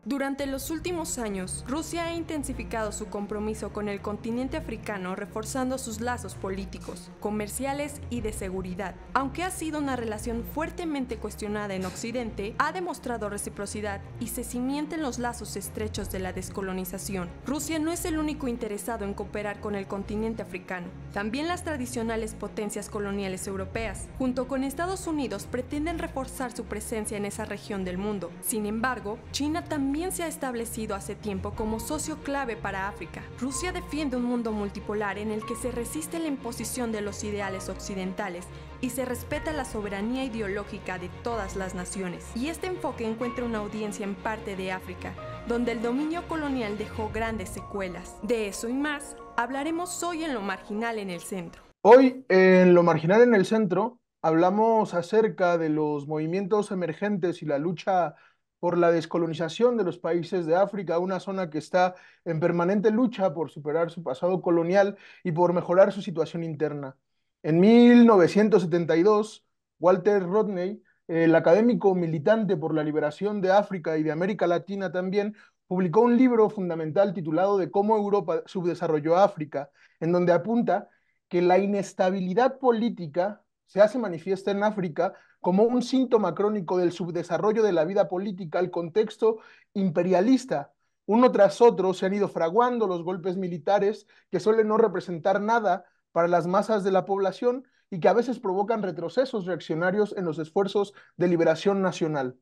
Durante los últimos años, Rusia ha intensificado su compromiso con el continente africano, reforzando sus lazos políticos, comerciales y de seguridad. Aunque ha sido una relación fuertemente cuestionada en Occidente, ha demostrado reciprocidad y se cimienta en los lazos estrechos de la descolonización. Rusia no es el único interesado en cooperar con el continente africano. También las tradicionales potencias coloniales europeas, junto con Estados Unidos, pretenden reforzar su presencia en esa región del mundo. Sin embargo, China también se ha establecido hace tiempo como socio clave para África. Rusia defiende un mundo multipolar en el que se resiste la imposición de los ideales occidentales y se respeta la soberanía ideológica de todas las naciones. Y este enfoque encuentra una audiencia en parte de África, donde el dominio colonial dejó grandes secuelas. De eso y más hablaremos hoy en Lo Marginal en el Centro. Hoy en Lo Marginal en el Centro hablamos acerca de los movimientos emergentes y la lucha por la descolonización de los países de África, una zona que está en permanente lucha por superar su pasado colonial y por mejorar su situación interna. En 1972, Walter Rodney, el académico militante por la liberación de África y de América Latina también, publicó un libro fundamental titulado de Cómo Europa subdesarrolló África, en donde apunta que la inestabilidad política se hace manifiesta en África como un síntoma crónico del subdesarrollo de la vida política al contexto imperialista. Uno tras otro se han ido fraguando los golpes militares que suelen no representar nada para las masas de la población y que a veces provocan retrocesos reaccionarios en los esfuerzos de liberación nacional.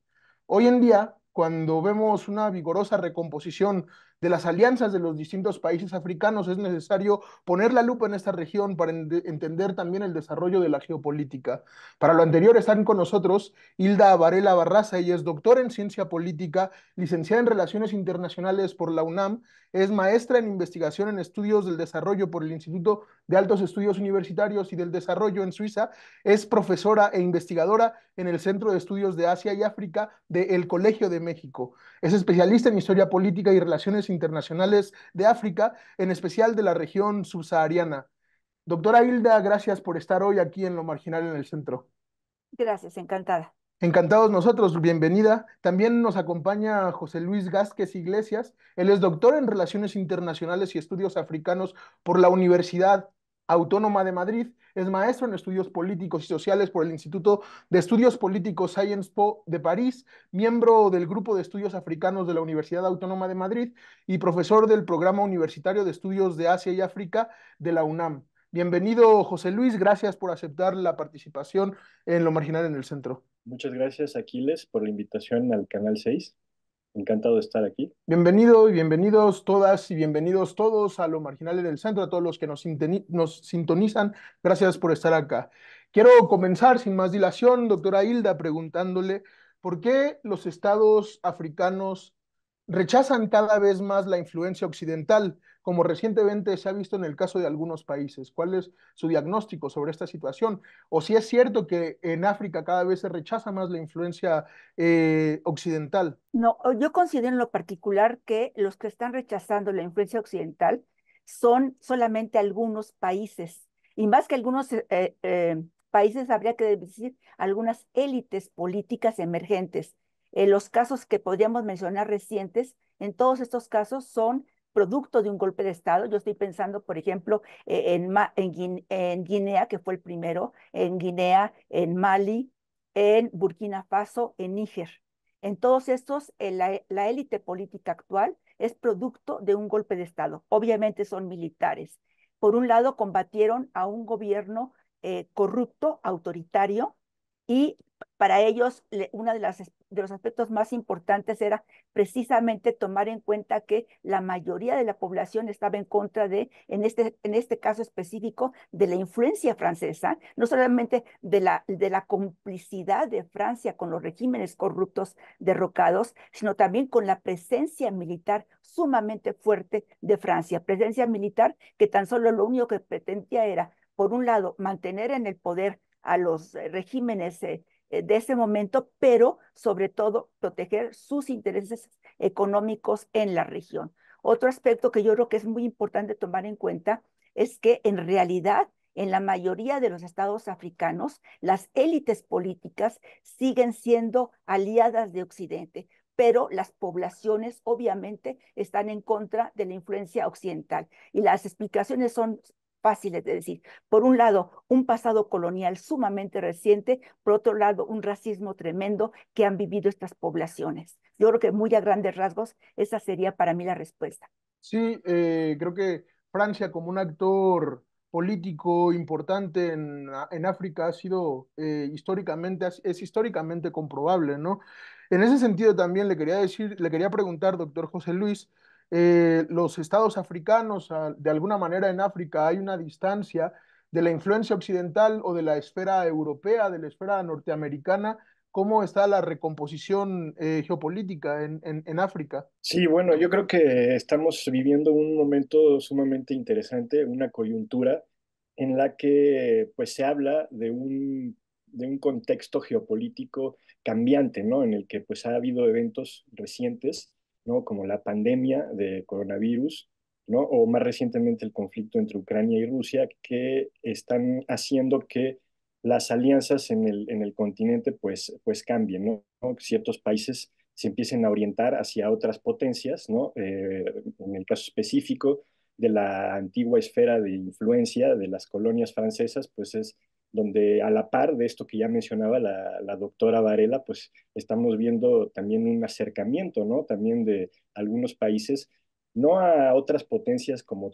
Hoy en día, cuando vemos una vigorosa recomposición de las alianzas de los distintos países africanos, es necesario poner la lupa en esta región para entender también el desarrollo de la geopolítica. Para lo anterior están con nosotros Hilda Varela Barraza. Ella es doctora en ciencia política, licenciada en Relaciones Internacionales por la UNAM, es maestra en investigación en estudios del desarrollo por el Instituto de Altos Estudios Universitarios y del Desarrollo en Suiza, es profesora e investigadora en el Centro de Estudios de Asia y África del Colegio de México. Es especialista en historia política y relaciones internacionales de África, en especial de la región subsahariana. Doctora Hilda, gracias por estar hoy aquí en Lo Marginal en el Centro. Gracias, encantada. Encantados nosotros, bienvenida. También nos acompaña José Luis Gázquez Iglesias. Él es doctor en Relaciones Internacionales y Estudios Africanos por la Universidad Autónoma de Madrid. Es maestro en Estudios Políticos y Sociales por el Instituto de Estudios Políticos Sciences Po de París, miembro del Grupo de Estudios Africanos de la Universidad Autónoma de Madrid y profesor del Programa Universitario de Estudios de Asia y África de la UNAM. Bienvenido, José Luis. Gracias por aceptar la participación en Lo Marginal en el Centro. Muchas gracias, Aquiles, por la invitación al Canal 6. Encantado de estar aquí. Bienvenido y bienvenidos todas y bienvenidos todos a Lo Marginal en el Centro, a todos los que nos sintonizan. Gracias por estar acá. Quiero comenzar sin más dilación, doctora Hilda, preguntándole por qué los estados africanos rechazan cada vez más la influencia occidental, como recientemente se ha visto en el caso de algunos países. ¿Cuál es su diagnóstico sobre esta situación? O si es cierto que en África cada vez se rechaza más la influencia occidental. No, yo considero en lo particular que los que están rechazando la influencia occidental son solamente algunos países, y más que algunos países, habría que decir algunas élites políticas emergentes. Los casos que podríamos mencionar recientes, en todos estos casos son producto de un golpe de Estado. Yo estoy pensando, por ejemplo, en Guinea, que fue el primero, en Guinea, en Mali, en Burkina Faso, en Níger. En todos estos, la élite política actual es producto de un golpe de Estado. Obviamente son militares. Por un lado, combatieron a un gobierno corrupto, autoritario, y para ellos, uno de los aspectos más importantes era precisamente tomar en cuenta que la mayoría de la población estaba en contra en este caso específico, de la influencia francesa, no solamente de la complicidad de Francia con los regímenes corruptos derrocados, sino también con la presencia militar sumamente fuerte de Francia, presencia militar que tan solo lo único que pretendía era, por un lado, mantener en el poder a los regímenes de ese momento, pero sobre todo proteger sus intereses económicos en la región. Otro aspecto que yo creo que es muy importante tomar en cuenta es que en realidad en la mayoría de los estados africanos, las élites políticas siguen siendo aliadas de Occidente, pero las poblaciones obviamente están en contra de la influencia occidental. Y las explicaciones son fáciles de decir. Por un lado, un pasado colonial sumamente reciente, por otro lado, un racismo tremendo que han vivido estas poblaciones. Yo creo que muy a grandes rasgos, esa sería para mí la respuesta. Sí, creo que Francia como un actor político importante en África ha sido históricamente, es históricamente comprobable, ¿no? En ese sentido también le quería decir, le quería preguntar, doctor José Luis, los estados africanos, de alguna manera en África hay una distancia de la influencia occidental o de la esfera europea, de la esfera norteamericana. ¿Cómo está la recomposición geopolítica en África? Sí, bueno, yo creo que estamos viviendo un momento sumamente interesante, una coyuntura en la que pues se habla de un contexto geopolítico cambiante, ¿no? En el que pues ha habido eventos recientes, ¿no? Como la pandemia de coronavirus, ¿no? O más recientemente el conflicto entre Ucrania y Rusia, que están haciendo que las alianzas en el continente pues cambien, ¿no? Ciertos países se empiecen a orientar hacia otras potencias, ¿no? En el caso específico de la antigua esfera de influencia de las colonias francesas, pues es donde a la par de esto que ya mencionaba la doctora Varela, pues estamos viendo también un acercamiento, ¿no? También de algunos países, no a otras potencias como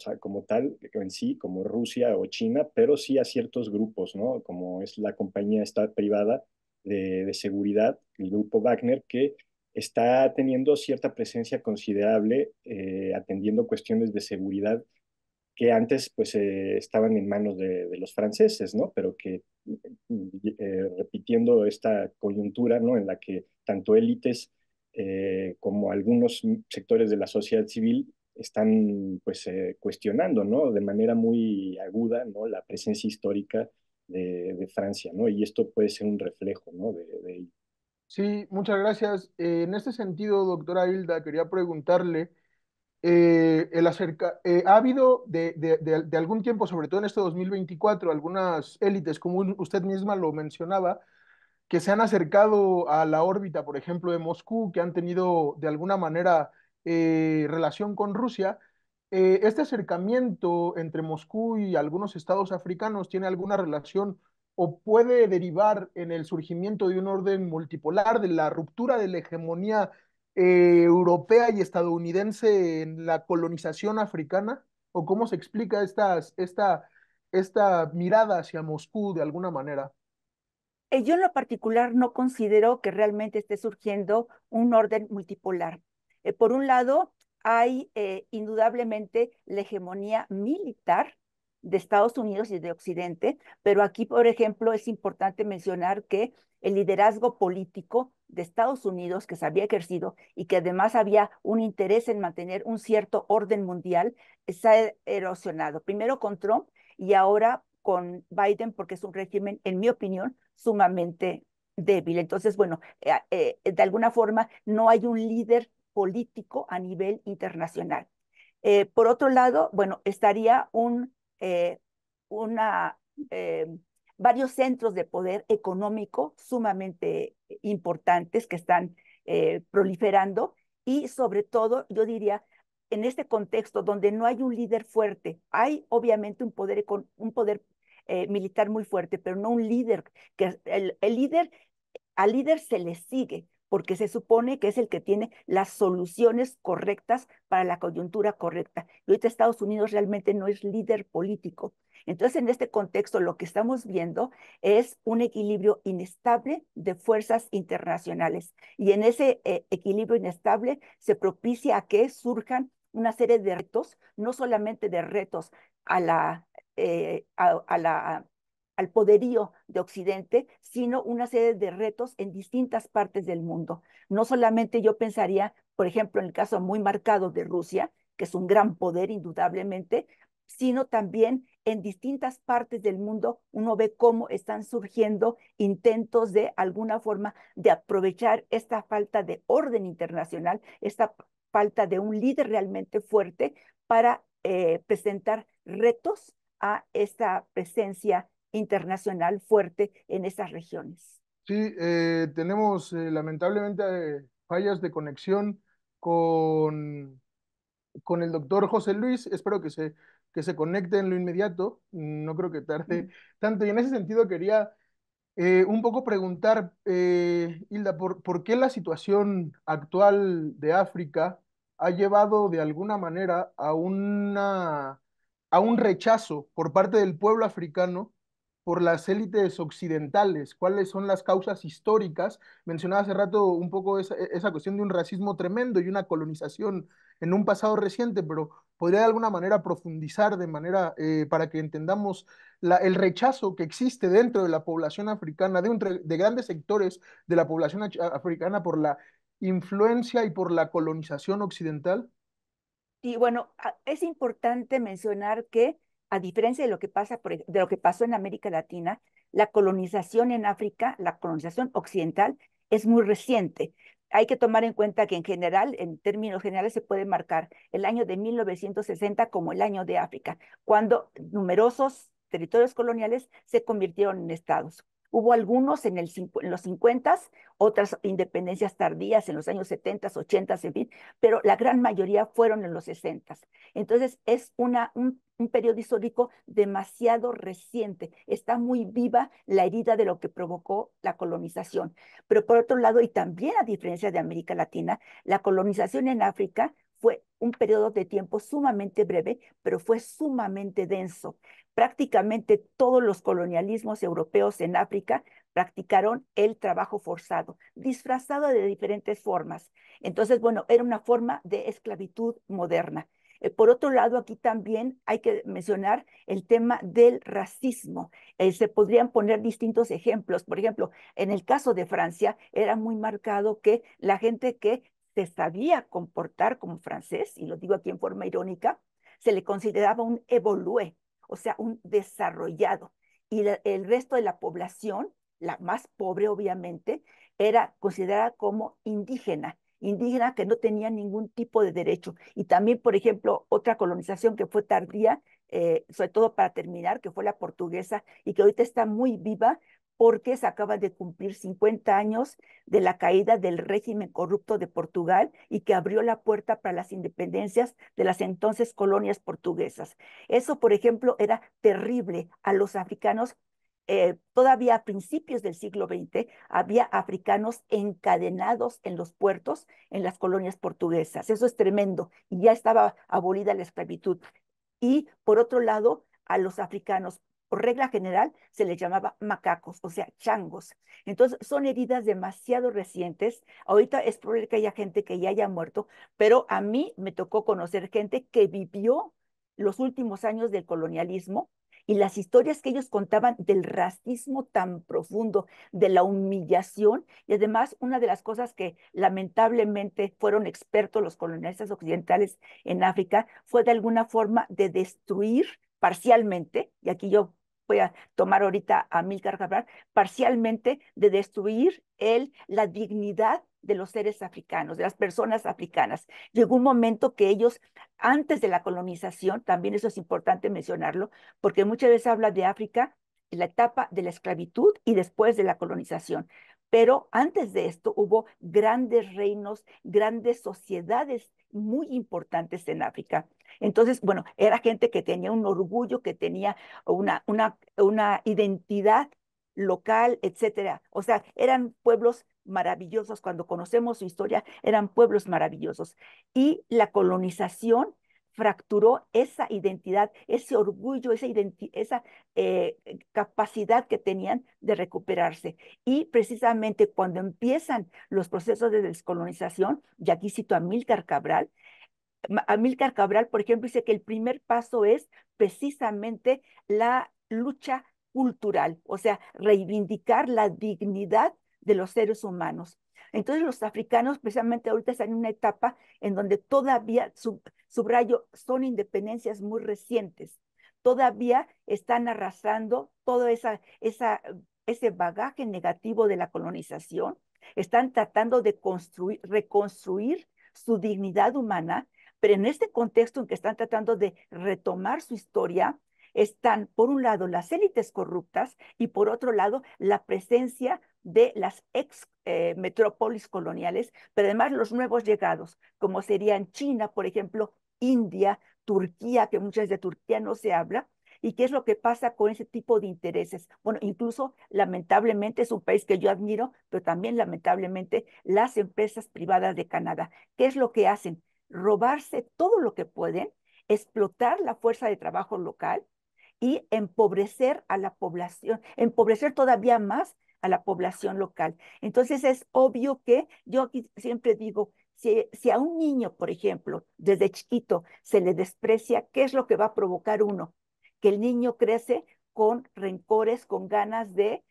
tal, en sí, como Rusia o China, pero sí a ciertos grupos, ¿no? Como es la compañía esta privada de seguridad, el grupo Wagner, que está teniendo cierta presencia considerable atendiendo cuestiones de seguridad que antes pues estaban en manos de los franceses, ¿no? Pero que repitiendo esta coyuntura, ¿no? En la que tanto élites como algunos sectores de la sociedad civil están pues cuestionando, ¿no? De manera muy aguda, ¿no? La presencia histórica de Francia, ¿no? Y esto puede ser un reflejo, ¿no? De Sí, muchas gracias. En este sentido, doctora Hilda, quería preguntarle, ha habido de algún tiempo, sobre todo en este 2024, algunas élites, como usted misma lo mencionaba, que se han acercado a la órbita, por ejemplo, de Moscú, que han tenido de alguna manera relación con Rusia. ¿Este acercamiento entre Moscú y algunos estados africanos tiene alguna relación o puede derivar en el surgimiento de un orden multipolar, de la ruptura de la hegemonía europea y estadounidense en la colonización africana? ¿O cómo se explica esta mirada hacia Moscú de alguna manera? Yo en lo particular no considero que realmente esté surgiendo un orden multipolar. Por un lado, hay indudablemente la hegemonía militar de Estados Unidos y de Occidente, pero aquí, por ejemplo, es importante mencionar que el liderazgo político de Estados Unidos, que se había ejercido y que además había un interés en mantener un cierto orden mundial, se ha erosionado. Primero con Trump y ahora con Biden, porque es un régimen, en mi opinión, sumamente débil. Entonces, bueno, de alguna forma no hay un líder político a nivel internacional. Por otro lado, bueno, estaría una, eh, varios centros de poder económico sumamente importantes que están proliferando y sobre todo, yo diría, en este contexto donde no hay un líder fuerte, hay obviamente un poder militar muy fuerte, pero no un líder, al líder se le sigue, porque se supone que es el que tiene las soluciones correctas para la coyuntura correcta. Y ahorita Estados Unidos realmente no es líder político. Entonces, en este contexto, lo que estamos viendo es un equilibrio inestable de fuerzas internacionales. Y en ese equilibrio inestable se propicia a que surjan una serie de retos, no solamente de retos a la, a la al poderío de Occidente, sino una serie de retos en distintas partes del mundo. No solamente yo pensaría, por ejemplo, en el caso muy marcado de Rusia, que es un gran poder indudablemente, sino también en distintas partes del mundo uno ve cómo están surgiendo intentos de alguna forma de aprovechar esta falta de orden internacional, esta falta de un líder realmente fuerte para presentar retos a esta presencia internacional fuerte en esas regiones. Sí, tenemos lamentablemente fallas de conexión con, con el doctor José Luis. Espero que se conecte en lo inmediato. No creo que tarde tanto. Y en ese sentido quería un poco preguntar, Hilda, ¿por qué la situación actual de África ha llevado de alguna manera a un rechazo por parte del pueblo africano por las élites occidentales? ¿Cuáles son las causas históricas? Mencionaba hace rato un poco esa cuestión de un racismo tremendo y una colonización en un pasado reciente, pero podría de alguna manera profundizar de manera para que entendamos el rechazo que existe dentro de la población africana, de grandes sectores de la población africana por la influencia y por la colonización occidental. Y bueno, es importante mencionar que, a diferencia de lo que pasa, de lo que pasó en América Latina, la colonización en África, la colonización occidental, es muy reciente. Hay que tomar en cuenta que en general, en términos generales, se puede marcar el año de 1960 como el año de África, cuando numerosos territorios coloniales se convirtieron en estados. Hubo algunos en los 50, otras independencias tardías en los años 70, 80, en fin, pero la gran mayoría fueron en los 60. Entonces, es un periodo histórico demasiado reciente. Está muy viva la herida de lo que provocó la colonización. Pero por otro lado, y también a diferencia de América Latina, la colonización en África fue un periodo de tiempo sumamente breve, pero fue sumamente denso. Prácticamente todos los colonialismos europeos en África practicaron el trabajo forzado, disfrazado de diferentes formas. Entonces, bueno, era una forma de esclavitud moderna. Por otro lado, aquí también hay que mencionar el tema del racismo. Se podrían poner distintos ejemplos. Por ejemplo, en el caso de Francia, era muy marcado que la gente que se sabía comportar como francés, y lo digo aquí en forma irónica, se le consideraba un évolué, o sea, un desarrollado. Y el resto de la población, la más pobre obviamente, era considerada como indígena, indígena que no tenía ningún tipo de derecho. Y también, por ejemplo, otra colonización que fue tardía, sobre todo para terminar, que fue la portuguesa y que ahorita está muy viva porque se acaban de cumplir 50 años de la caída del régimen corrupto de Portugal y que abrió la puerta para las independencias de las entonces colonias portuguesas. Eso, por ejemplo, era terrible a los africanos. Todavía a principios del siglo XX había africanos encadenados en los puertos en las colonias portuguesas. Eso es tremendo y ya estaba abolida la esclavitud. Y por otro lado, a los africanos, por regla general, se les llamaba macacos, o sea, changos. Entonces, son heridas demasiado recientes. Ahorita es probable que haya gente que ya haya muerto, pero a mí me tocó conocer gente que vivió los últimos años del colonialismo y las historias que ellos contaban del racismo tan profundo, de la humillación, y además una de las cosas que lamentablemente fueron expertos los colonialistas occidentales en África fue de alguna forma de destruir parcialmente, y aquí yo voy a tomar ahorita a Amílcar Cabral, parcialmente de destruir la dignidad de los seres africanos, de las personas africanas. Llegó un momento que ellos, antes de la colonización, también eso es importante mencionarlo, porque muchas veces habla de África en la etapa de la esclavitud y después de la colonización. Pero antes de esto hubo grandes reinos, grandes sociedades muy importantes en África. Entonces, bueno, era gente que tenía un orgullo, que tenía una identidad local, etcétera. O sea, eran pueblos maravillosos. Cuando conocemos su historia, eran pueblos maravillosos. Y la colonización fracturó esa identidad, ese orgullo, esa capacidad que tenían de recuperarse. Y precisamente cuando empiezan los procesos de descolonización, y aquí cito a Amílcar Cabral, Amílcar Cabral, por ejemplo, dice que el primer paso es precisamente la lucha cultural, o sea, reivindicar la dignidad de los seres humanos. Entonces los africanos precisamente ahorita están en una etapa en donde todavía, subrayo, son independencias muy recientes, todavía están arrasando todo ese bagaje negativo de la colonización, están tratando de reconstruir su dignidad humana, pero en este contexto en que están tratando de retomar su historia, están, por un lado, las élites corruptas y por otro lado, la presencia de las ex metrópolis coloniales, pero además los nuevos llegados, como serían China, por ejemplo, India, Turquía, que muchas de Turquía no se habla. ¿Y qué es lo que pasa con ese tipo de intereses? Bueno, incluso lamentablemente es un país que yo admiro, pero también lamentablemente las empresas privadas de Canadá. ¿Qué es lo que hacen? Robarse todo lo que pueden, explotar la fuerza de trabajo local y empobrecer a la población, empobrecer todavía más a la población local. Entonces es obvio que yo aquí siempre digo, si a un niño, por ejemplo, desde chiquito se le desprecia, ¿qué es lo que va a provocar uno? Que el niño crece con rencores, con ganas de,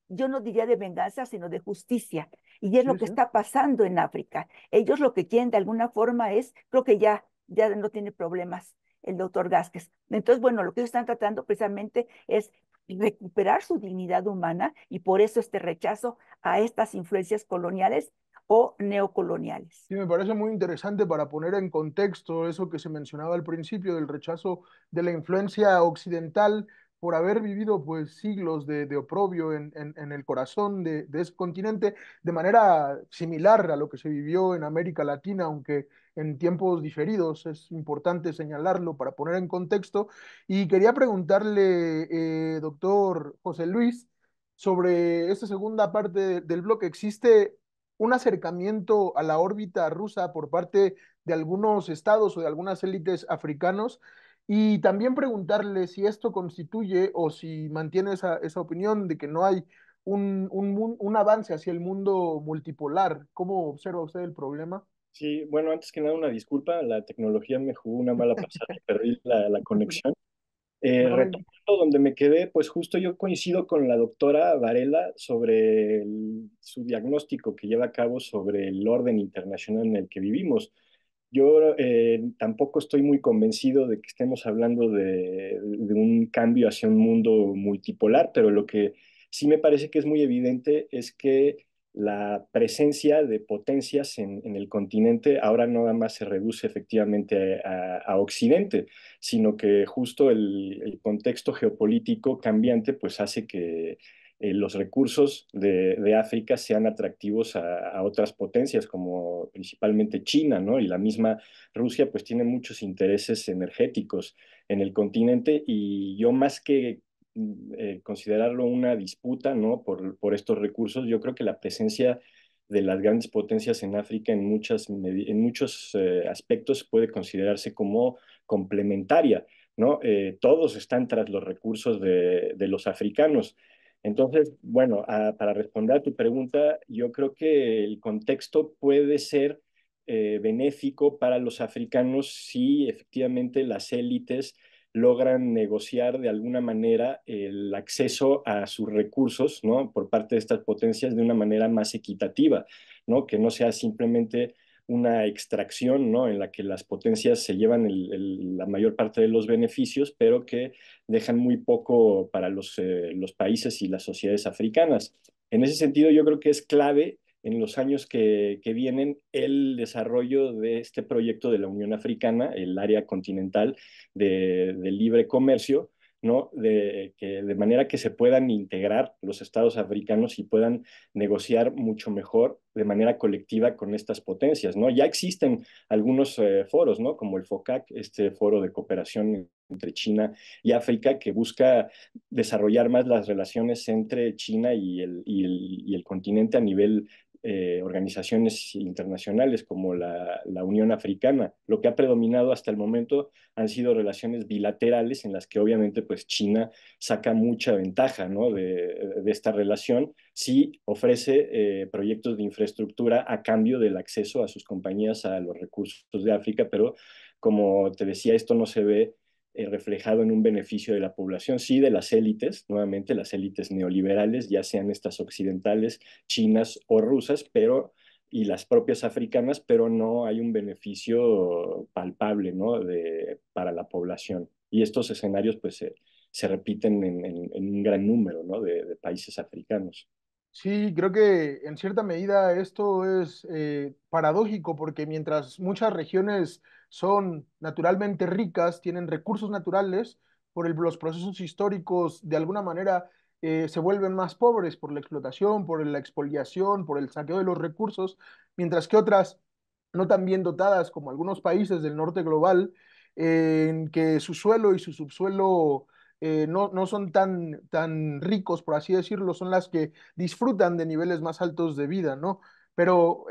yo no diría de venganza, sino de justicia. Y es Sí, lo que sí. está pasando en África. Ellos lo que quieren de alguna forma es, creo que ya no tiene problemas el doctor Vázquez. Entonces, bueno, lo que ellos están tratando precisamente es recuperar su dignidad humana y por eso este rechazo a estas influencias coloniales o neocoloniales. Sí, me parece muy interesante para poner en contexto eso que se mencionaba al principio del rechazo de la influencia occidental por haber vivido pues siglos de oprobio en el corazón de ese continente de manera similar a lo que se vivió en América Latina, aunque en tiempos diferidos. Es importante señalarlo para poner en contexto. Y quería preguntarle, doctor José Luis, sobre esta segunda parte del bloque. ¿Existe un acercamiento a la órbita rusa por parte de algunos estados o de algunas élites africanos? Y también preguntarle si esto constituye o si mantiene esa opinión de que no hay un avance hacia el mundo multipolar. ¿Cómo observa usted el problema? Sí, bueno, antes que nada una disculpa, la tecnología me jugó una mala pasada y perdí la conexión. No, Retomando donde me quedé, pues justo yo coincido con la doctora Varela sobre su diagnóstico que lleva a cabo sobre el orden internacional en el que vivimos. Yo tampoco estoy muy convencido de que estemos hablando de un cambio hacia un mundo multipolar, pero lo que sí me parece que es muy evidente es que la presencia de potencias en el continente ahora no nada más se reduce efectivamente a Occidente, sino que justo el contexto geopolítico cambiante pues hace que los recursos de África sean atractivos a otras potencias, como principalmente China, ¿no? Y la misma Rusia, pues tiene muchos intereses energéticos en el continente y yo más que considerarlo una disputa, ¿no? Por estos recursos, yo creo que la presencia de las grandes potencias en África en muchos aspectos puede considerarse como complementaria, ¿no? Todos están tras los recursos de los africanos. Entonces, bueno, para responder a tu pregunta, yo creo que el contexto puede ser benéfico para los africanos si efectivamente las élites logran negociar de alguna manera el acceso a sus recursos, ¿no? Por parte de estas potencias de una manera más equitativa, ¿no? Que no sea simplemente una extracción, ¿no? En la que las potencias se llevan la mayor parte de los beneficios, pero que dejan muy poco para los países y las sociedades africanas. En ese sentido, yo creo que es clave en los años que vienen el desarrollo de este proyecto de la Unión Africana, el área continental de libre comercio, ¿no? De manera que se puedan integrar los estados africanos y puedan negociar mucho mejor de manera colectiva con estas potencias, ¿no? Ya existen algunos foros, ¿no? Como el FOCAC, este foro de cooperación entre China y África, que busca desarrollar más las relaciones entre China y el continente a nivel organizaciones internacionales como la Unión Africana. Lo que ha predominado hasta el momento han sido relaciones bilaterales en las que obviamente pues China saca mucha ventaja, ¿no? de esta relación si ofrece proyectos de infraestructura a cambio del acceso a sus compañías a los recursos de África, pero como te decía, esto no se ve reflejado en un beneficio de la población, sí de las élites, nuevamente las élites neoliberales, ya sean estas occidentales, chinas o rusas, pero y las propias africanas, pero no hay un beneficio palpable, ¿no? Para la población. Y estos escenarios pues se repiten en un gran número, ¿no? de países africanos. Sí, creo que en cierta medida esto es paradójico porque mientras muchas regiones son naturalmente ricas, tienen recursos naturales, los procesos históricos de alguna manera se vuelven más pobres por la explotación, por la expoliación, por el saqueo de los recursos, mientras que otras no tan bien dotadas como algunos países del norte global, en que su suelo y su subsuelo no son tan ricos, por así decirlo, son las que disfrutan de niveles más altos de vida, ¿no? Pero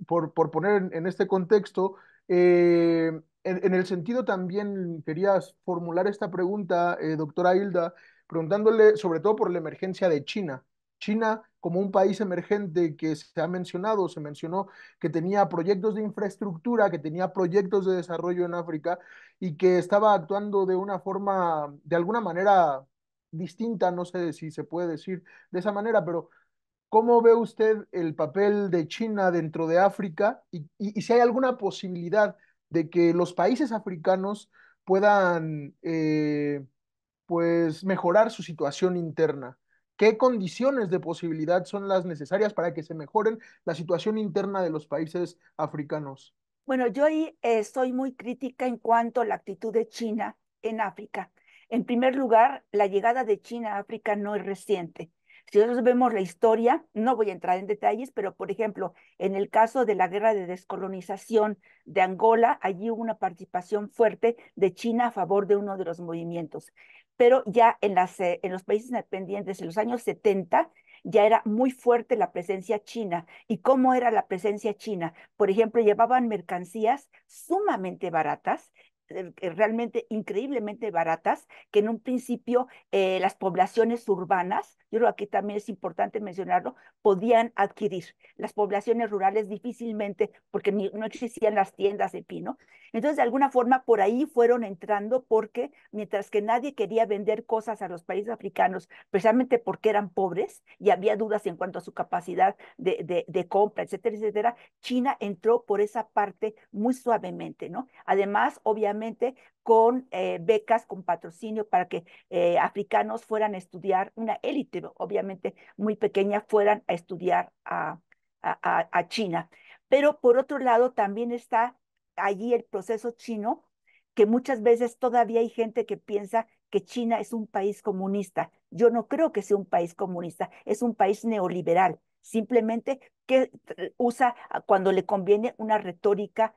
por poner en este contexto, en el sentido también querías formular esta pregunta, doctora Hilda, preguntándole sobre todo por la emergencia de China. China como un país emergente que se ha mencionado, se mencionó que tenía proyectos de infraestructura, que tenía proyectos de desarrollo en África y que estaba actuando de una forma, de alguna manera distinta, no sé si se puede decir de esa manera, pero ¿cómo ve usted el papel de China dentro de África y si hay alguna posibilidad de que los países africanos puedan pues mejorar su situación interna? ¿Qué condiciones de posibilidad son las necesarias para que se mejoren la situación interna de los países africanos? Bueno, yo ahí soy muy crítica en cuanto a la actitud de China en África. En primer lugar, la llegada de China a África no es reciente. Si nosotros vemos la historia, no voy a entrar en detalles, pero por ejemplo, en el caso de la guerra de descolonización de Angola, allí hubo una participación fuerte de China a favor de uno de los movimientos. Pero ya en los países independientes, en los años 70, ya era muy fuerte la presencia china. ¿Y cómo era la presencia china? Por ejemplo, llevaban mercancías sumamente baratas, realmente increíblemente baratas, que en un principio las poblaciones urbanas, yo creo que aquí también es importante mencionarlo, podían adquirir. Las poblaciones rurales difícilmente, porque no existían las tiendas de pino. Entonces, de alguna forma, por ahí fueron entrando porque mientras que nadie quería vender cosas a los países africanos, precisamente porque eran pobres y había dudas en cuanto a su capacidad de compra, etcétera, etcétera, China entró por esa parte muy suavemente, ¿no? Además, obviamente, con becas, con patrocinio para que africanos fueran a estudiar, una élite, obviamente muy pequeña, fueran a estudiar a China. Pero por otro lado, también está allí el proceso chino, que muchas veces todavía hay gente que piensa que China es un país comunista. Yo no creo que sea un país comunista, es un país neoliberal, simplemente que usa cuando le conviene una retórica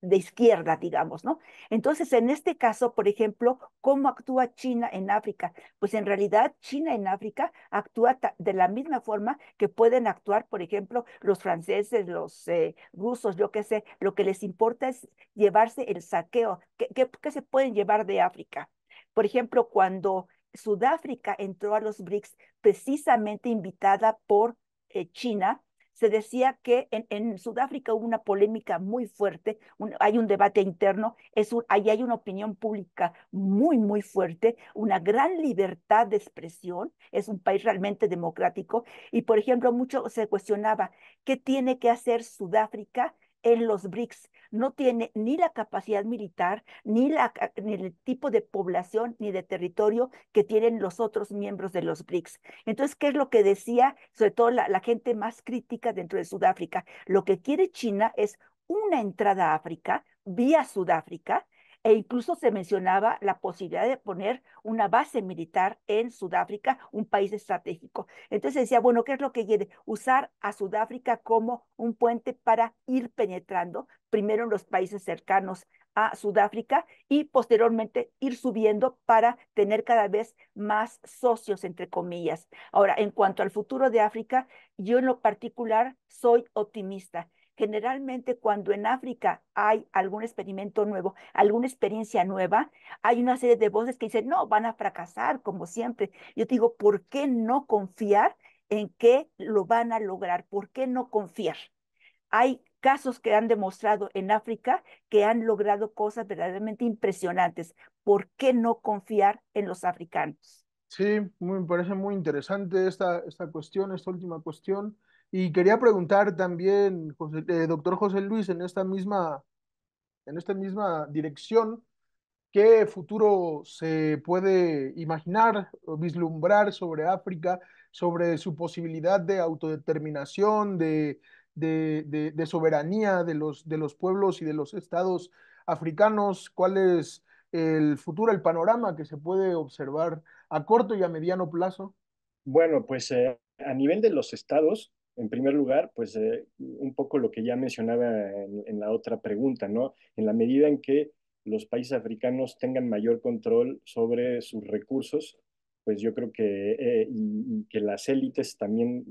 de izquierda, digamos, ¿no? Entonces, en este caso, por ejemplo, ¿cómo actúa China en África? Pues en realidad China en África actúa de la misma forma que pueden actuar, por ejemplo, los franceses, los rusos, yo qué sé, lo que les importa es llevarse el saqueo. ¿Qué se pueden llevar de África? Por ejemplo, cuando Sudáfrica entró a los BRICS, precisamente invitada por China, se decía que en Sudáfrica hubo una polémica muy fuerte, hay un debate interno, ahí hay una opinión pública muy, muy fuerte, una gran libertad de expresión, es un país realmente democrático, y por ejemplo, mucho se cuestionaba qué tiene que hacer Sudáfrica en los BRICS. No tiene ni la capacidad militar, ni el tipo de población, ni de territorio que tienen los otros miembros de los BRICS. Entonces, ¿qué es lo que decía, sobre todo la gente más crítica dentro de Sudáfrica? Lo que quiere China es una entrada a África vía Sudáfrica, e incluso se mencionaba la posibilidad de poner una base militar en Sudáfrica, un país estratégico. Entonces se decía, bueno, ¿qué es lo que quiere? Usar a Sudáfrica como un puente para ir penetrando primero en los países cercanos a Sudáfrica y posteriormente ir subiendo para tener cada vez más socios, entre comillas. Ahora, en cuanto al futuro de África, yo en lo particular soy optimista. Generalmente cuando en África hay algún experimento nuevo, alguna experiencia nueva, hay una serie de voces que dicen, no, van a fracasar como siempre. Yo digo, ¿por qué no confiar en que lo van a lograr? ¿Por qué no confiar? Hay casos que han demostrado en África que han logrado cosas verdaderamente impresionantes. ¿Por qué no confiar en los africanos? Sí, me parece muy interesante esta cuestión, esta última cuestión. Y quería preguntar también, doctor José Luis, en esta misma dirección, ¿qué futuro se puede imaginar o vislumbrar sobre África, sobre su posibilidad de autodeterminación, de soberanía de los pueblos y de los estados africanos? ¿Cuál es el futuro, el panorama que se puede observar a corto y a mediano plazo? Bueno, pues a nivel de los estados, en primer lugar, pues un poco lo que ya mencionaba en la otra pregunta, ¿no? En la medida en que los países africanos tengan mayor control sobre sus recursos, pues yo creo que, y que las élites también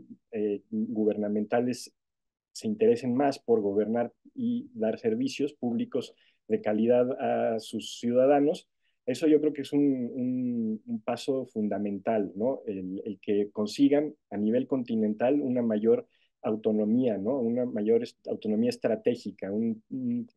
gubernamentales se interesen más por gobernar y dar servicios públicos de calidad a sus ciudadanos. Eso yo creo que es un paso fundamental, ¿no? El que consigan a nivel continental una mayor autonomía, ¿no? Una mayor autonomía estratégica, un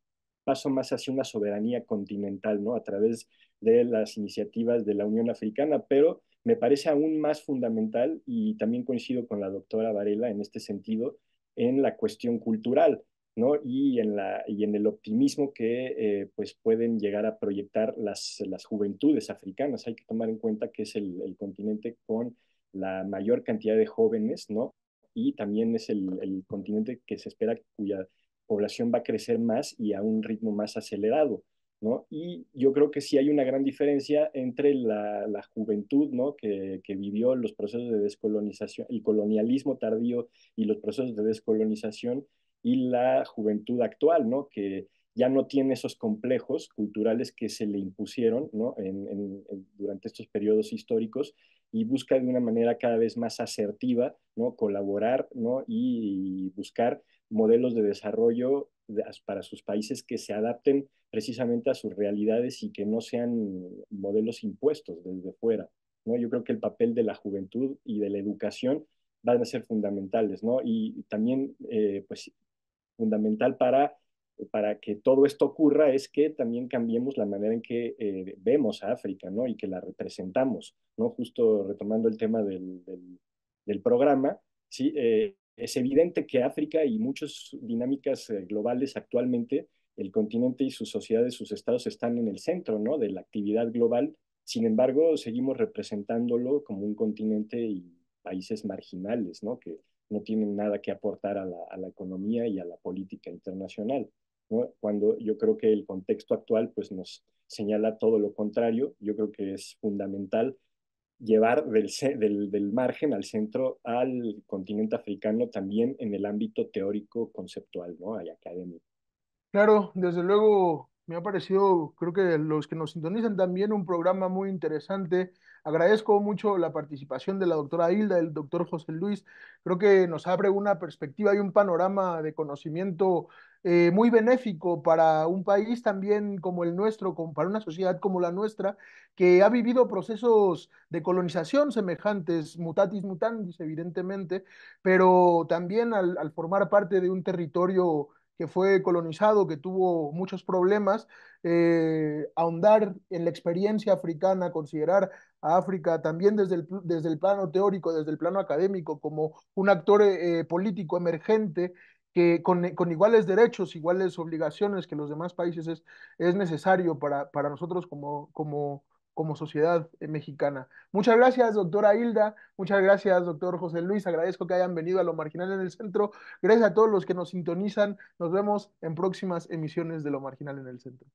paso más hacia una soberanía continental, ¿no? A través de las iniciativas de la Unión Africana, pero me parece aún más fundamental, y también coincido con la doctora Varela en este sentido, en la cuestión cultural, ¿no? Y en el optimismo que pues pueden llegar a proyectar las juventudes africanas. Hay que tomar en cuenta que es el continente con la mayor cantidad de jóvenes, ¿no? Y también es el continente que se espera cuya población va a crecer más y a un ritmo más acelerado, ¿no? Y yo creo que sí hay una gran diferencia entre la juventud, ¿no? Que vivió los procesos de descolonización, el colonialismo tardío y los procesos de descolonización, y la juventud actual, ¿no? Que ya no tiene esos complejos culturales que se le impusieron, ¿no? Durante estos periodos históricos, y busca de una manera cada vez más asertiva, ¿no? Colaborar, ¿no? Y buscar modelos de desarrollo para sus países que se adapten precisamente a sus realidades y que no sean modelos impuestos desde fuera, ¿no? Yo creo que el papel de la juventud y de la educación van a ser fundamentales, ¿no? Y también, pues, fundamental para que todo esto ocurra es que también cambiemos la manera en que vemos a África, ¿no? Y que la representamos, ¿no? Justo retomando el tema del programa, ¿sí? Es evidente que África y muchas dinámicas globales actualmente, el continente y sus sociedades, sus estados están en el centro, ¿no? De la actividad global. Sin embargo, seguimos representándolo como un continente y países marginales, ¿no? Que no tienen nada que aportar a la economía y a la política internacional, ¿no? Cuando yo creo que el contexto actual pues nos señala todo lo contrario. Yo creo que es fundamental llevar del margen al centro al continente africano también en el ámbito teórico conceptual, ¿no? Y académico. Claro, desde luego me ha parecido, creo que los que nos sintonizan también, un programa muy interesante. Agradezco mucho la participación de la doctora Hilda, del doctor José Luis. Creo que nos abre una perspectiva y un panorama de conocimiento muy benéfico para un país también como el nuestro, como para una sociedad como la nuestra, que ha vivido procesos de colonización semejantes, mutatis mutandis, evidentemente, pero también al formar parte de un territorio que fue colonizado, que tuvo muchos problemas, ahondar en la experiencia africana, considerar a África también desde el plano teórico, desde el plano académico, como un actor político emergente, que con iguales derechos, iguales obligaciones que los demás países es necesario para nosotros como sociedad mexicana. Muchas gracias, doctora Hilda. Muchas gracias, doctor José Luis. Agradezco que hayan venido a Lo Marginal en el Centro. Gracias a todos los que nos sintonizan. Nos vemos en próximas emisiones de Lo Marginal en el Centro.